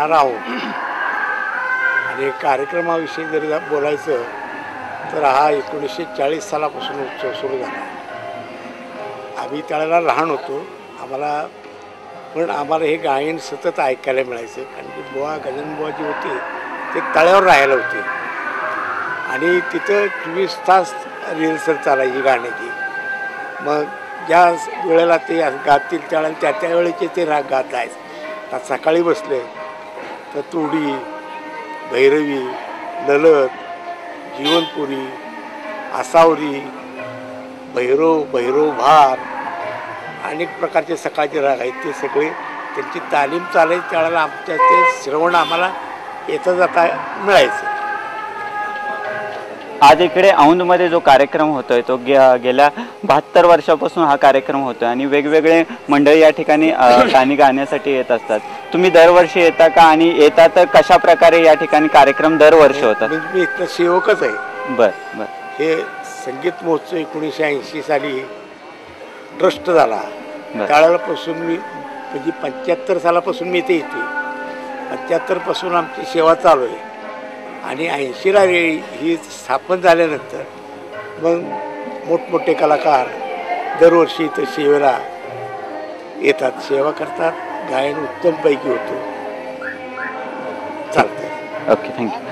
तळणारा आहोत. आणि कार्यक्रमाविषयी जर बोलायचं तर हा 1940 सालापासून उत्सव सुरू झाला. आम्ही त्यावेळेला लहान होतो. आम्हाला हे गायन सतत ऐकायला मिळायचं, कारण की गजाननबुवा जी होते ते तळ्यावर राहायला होते आणि तिथं 24 तास रिहर्सल चालायची गाण्याची. मग ज्या वेळेला ते गातील त्यावेळेला त्या वेळेचे ते राग गात जायचे. आता सकाळी बसले तर तोडी, भैरवी, ललत, जीवनपुरी, आसावरी, भैरव भार, अनेक प्रकारचे सकाळचे राग आहेत. ते सगळे त्यांची तालीम चालायची त्यावेळेला आमच्या ते श्रवण आम्हाला येता जाता मिळायचं. आज इकडे औंधमध्ये जो कार्यक्रम होतोय तो गेल्या 72 वर्षापासून हा कार्यक्रम होतोय आणि वेगवेगळे मंडळी या ठिकाणी गाणी गाण्यासाठी येत असतात. तुम्ही दरवर्षी येता का, आणि येता तर कशा प्रकारे या ठिकाणी कार्यक्रम दरवर्षी होतात? मी इथलं सेवकच आहे. बर. हे संगीत महोत्सव 1980 साली ट्रस्ट झाला. त्यावेळेपासून मी म्हणजे 75 सालापासून मी इथे येते. 75 पासून आमची सेवा चालू आहे. आणि 80ला ही स्थापन झाल्यानंतर मग मोठमोठे कलाकार दरवर्षी इथं सेवेला येतात, सेवा करतात. गायन उत्तमपैकी होतं. चालतं. Okay, thank you.